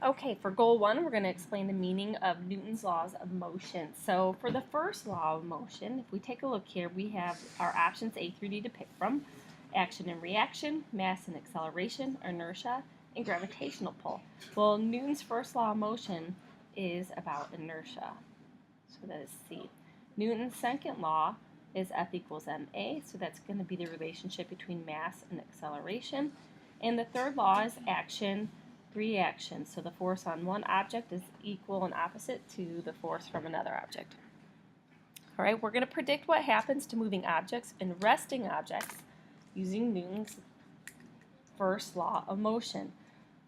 Okay, for goal one, we're going to explain the meaning of Newton's laws of motion. So for the first law of motion, if we take a look here, we have our options A through D to pick from: action and reaction, mass and acceleration, inertia, and gravitational pull. Well, Newton's first law of motion is about inertia. So that is C. Newton's second law is F equals ma, so that's going to be the relationship between mass and acceleration. And the third law is action reaction. So the force on one object is equal and opposite to the force from another object. All right, we're going to predict what happens to moving objects and resting objects using Newton's first law of motion.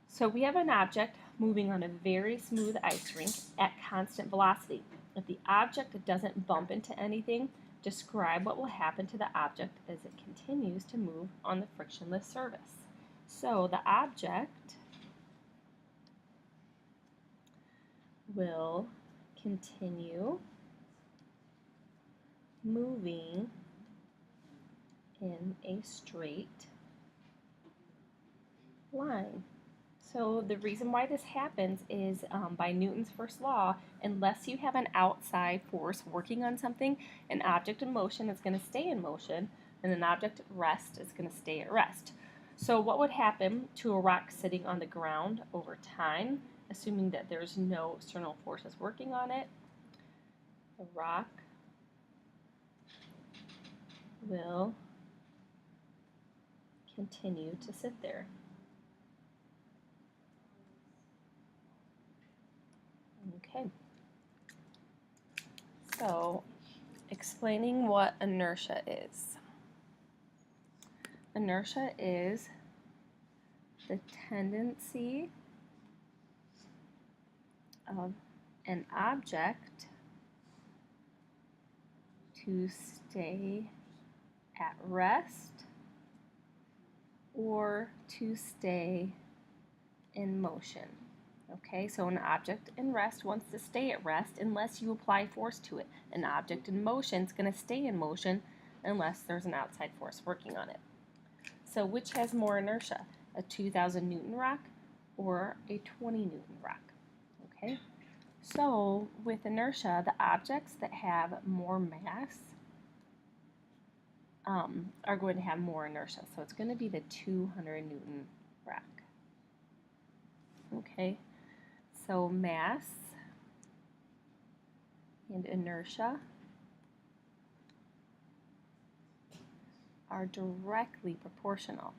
So we have an object moving on a very smooth ice rink at constant velocity. If the object doesn't bump into anything, describe what will happen to the object as it continues to move on the frictionless surface. So the object will continue moving in a straight line. So the reason why this happens is by Newton's first law, unless you have an outside force working on something, an object in motion is going to stay in motion, and an object at rest is going to stay at rest. So what would happen to a rock sitting on the ground over time, assuming that there's no external forces working on it? The rock will continue to sit there. Okay. So, explaining what inertia is. Inertia is the tendency of an object to stay at rest or to stay in motion. Okay, so an object in rest wants to stay at rest unless you apply force to it. An object in motion is going to stay in motion unless there's an outside force working on it. So which has more inertia, a 2,000 Newton rock or a 20 Newton rock? Okay, so with inertia, the objects that have more mass are going to have more inertia. So it's going to be the 200 Newton rock. Okay, so mass and inertia are directly proportional.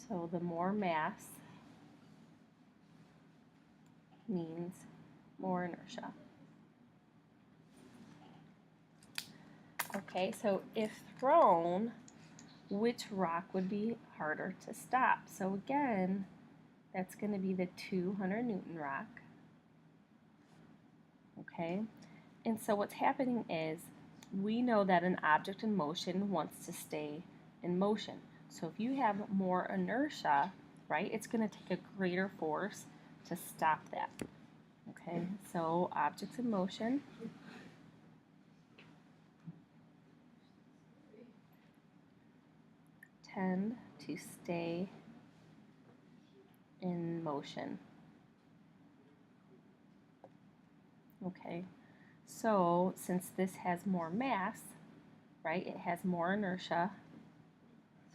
So the more mass means more inertia. Okay, so if thrown, which rock would be harder to stop? So again, that's going to be the 200 Newton rock. Okay, and so what's happening is we know that an object in motion wants to stay in motion. So if you have more inertia, right, it's going to take a greater force to stop that. Okay, so objects in motion tend to stay in motion. Okay, so since this has more mass, right, it has more inertia,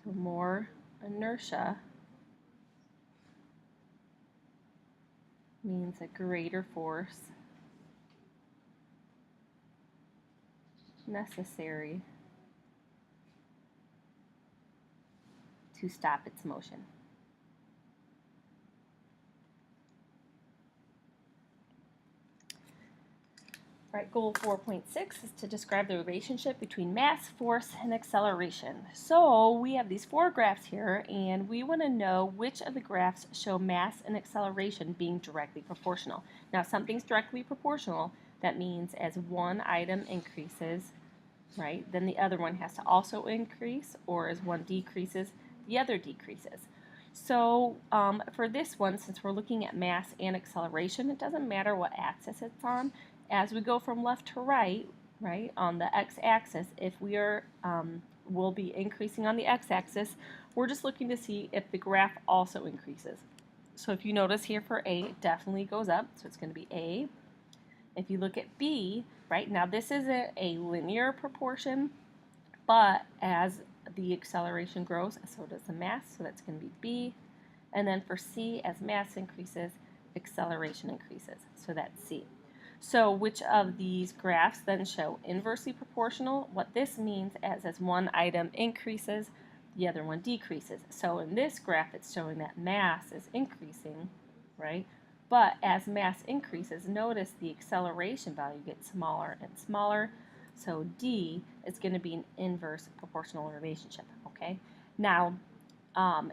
so more inertia means a greater force necessary to stop its motion. Right, goal 4.6 is to describe the relationship between mass, force, and acceleration. So we have these four graphs here, and we want to know which of the graphs show mass and acceleration being directly proportional. Now, if something's directly proportional, that means as one item increases, right, then the other one has to also increase, or as one decreases, the other decreases. So for this one, since we're looking at mass and acceleration, it doesn't matter what axis it's on. As we go from left to right, on the x-axis, if we are will be increasing on the x-axis. We're just looking to see if the graph also increases. So if you notice here for A, it definitely goes up, so it's going to be A. If you look at B, right, now this isn't a linear proportion, but as the acceleration grows, so does the mass, so that's going to be B. And then for C, as mass increases, acceleration increases, so that's C. So which of these graphs then show inversely proportional? What this means is as one item increases, the other one decreases. So in this graph, it's showing that mass is increasing, right? But as mass increases, notice the acceleration value gets smaller and smaller. So D is going to be an inverse proportional relationship, okay? Now,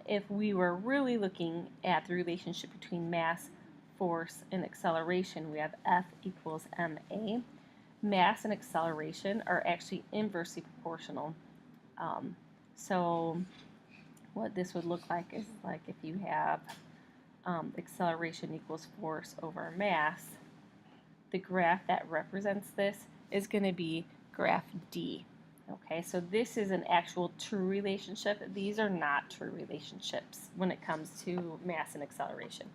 if we were really looking at the relationship between mass, force, and acceleration, we have F equals ma. Mass and acceleration are actually inversely proportional. So what this would look like is like if you have acceleration equals force over mass, the graph that represents this is going to be graph D. Okay, so this is an actual true relationship. These are not true relationships when it comes to mass and acceleration.